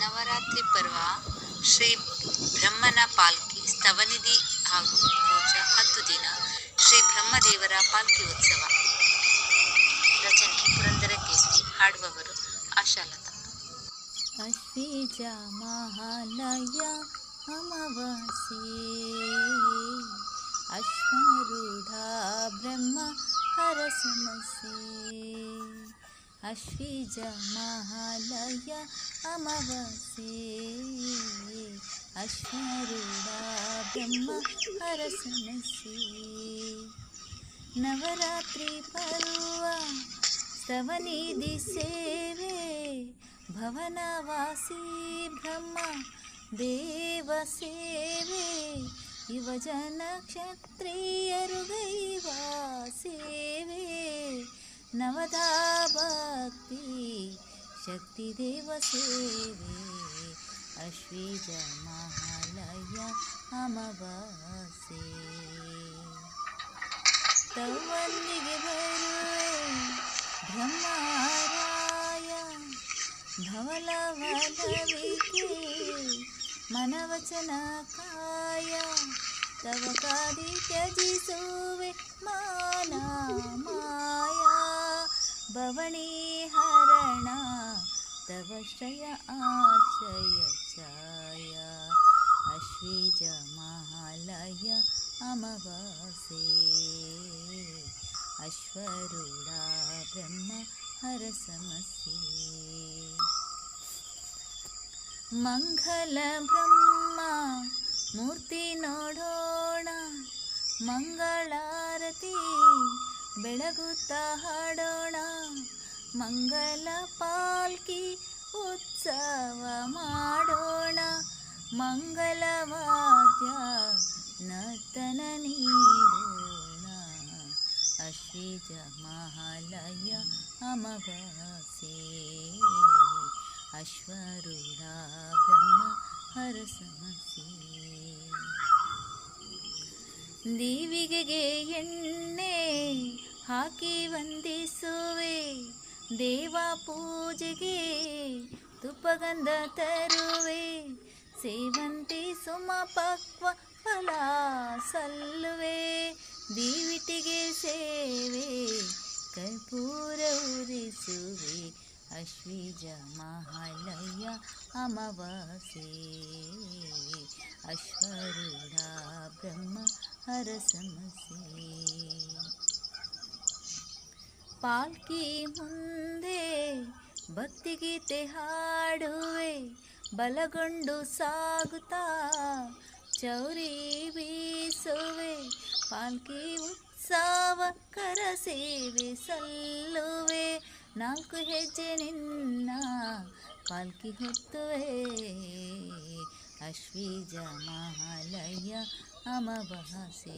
ನವರಾತ್ರಿ ಪರ್ವ ಶ್ರೀ ಬ್ರಹ್ಮನ ಪಾಲ್ಕಿ ಸ್ತವನಿಧಿ ಹಾಗೂ ಪೂಜಾ 10 ದಿನ ಶ್ರೀ ಬ್ರಹ್ಮದೇವರ ಪಾಲ್ಕಿ ಉತ್ಸವ. ರಚನೆ ಪುರಂದರಕೇಸರಿ. ಹಾಡುವವರು ಆಶಾಲತಾ. ಅಶ್ವೀಜ ಮಹಾಲಯ ಅಮಾವಾಸ್ಯೆ ಅಶ್ವರೂಢ ಬ್ರಹ್ಮ ಹರಸಮಸ್ಯೆ. ಅಶ್ವೀಜ ಮಹಾಲಯ ಅಮಾವಾಸ್ಯೆ ಅಶ್ವರೂಢ ಬ್ರಹ್ಮ ಹರಸಮಸ್ಯೆ. ನವರಾತ್ರಿ ಪರ್ವ ಸ್ತವನಿಧಿ ಸೇವೆ ಭವನವಾಸಿ ಬ್ರಹ್ಮ ದೇವ ಸೇವೆ. ಯುವಜನ ಕ್ಷತ್ರಿಯರು ಗೈವ ಸೇವೆ. ನವದಾ ಭಕ್ತಿ ಶಕ್ತಿ ದೇವ ಸೇವೆ. ಅಶ್ವೀಜ ಮಹಾಲಯ ಅಮಾವಾಸ್ಯೆ. ತವಲ್ಲಿಗೆ ಬರುವೆ ಬ್ರಹ್ಮರಾಯ ಧವಲವಲವಿಕೆ ಮನವಚನ ಕಾಯ. ತವ ಕಾದಿ ತ್ಯಜಿಸುವೆ ಮಾನ ಮಾಯ. ಭವಣಿ ಹರಣ ತವ ಶ್ರಯ ಆಶ್ರಯ ಛಾಯ. ಅಶ್ವೀಜ ಮಹಾಲಯ ಅಮಾವಾಸ್ಯೆ ಅಶ್ವರೂಢ ಬ್ರಹ್ಮ ಹರಸಮಸ್ಯೆ. ಮಂಗಲ ಬ್ರಹ್ಮ ಮೂರ್ತಿ ನೋಡೋಣ, ಮಂಗಳಾರತಿ ಬೆಳಗುತ್ತಾ ಹಾಡೋಣ. ಮಂಗಲ ಪಾಲ್ಕಿ ಉತ್ಸವ ಮಾಡೋಣ. ಮಂಗಲವಾದ್ಯ ನರ್ತನ ನೀಡೋಣ. ಅಶ್ವೀಜ ಮಹಾಲಯ ಅಮಾವಾಸ್ಯೆ ಅಶ್ವರೂಢ ಬ್ರಹ್ಮ ಹರಸಮಸ್ಯೆ. ದೀವಿಗೆಗೆ ಎಣ್ಣೆ ಹಾಕಿ ವಂದಿಸುವೆ. ದೇವ ಪೂಜೆಗೆ ತುಪ್ಪಗಂಧ ತರುವೆ. ಸೇವಂತಿ ಸುಮ ಪಕ್ವ ಫಲ ಸಲ್ಲುವೆ. ದೀವಿಟಿಗೆ ಸೇವೆ ಕರ್ಪೂರ ಉರಿಸುವೆ. ಅಶ್ವೀಜ ಮಹಾಲಯ ಅಮಾವಾಸ್ಯೆ ಅಶ್ವರೂಢ ಬ್ರಹ್ಮ ಹರಸಮಸ್ಯೆ. ಪಾಲ್ಕಿ ಮುಂದೆ ಭಕ್ತಿಗೀತೆ ಹಾಡುವೆ. ಬಲಗೊಂಡು ಸಾಗುತ್ತಾ ಚೌರಿ ಬೀಸುವೆ. ಪಾಲ್ಕಿ ಉತ್ಸವ ಕರ ಸೇವೆ ಸಲ್ಲುವೆ. 4 ಹೆಜ್ಜೆ ನಿನ್ನ ಪಾಲ್ಕಿ ಹೊತ್ತುವೆ. ಅಶ್ವೀಜ ಮಹಾಲಯ ಅಮಾವಾಸ್ಯೆ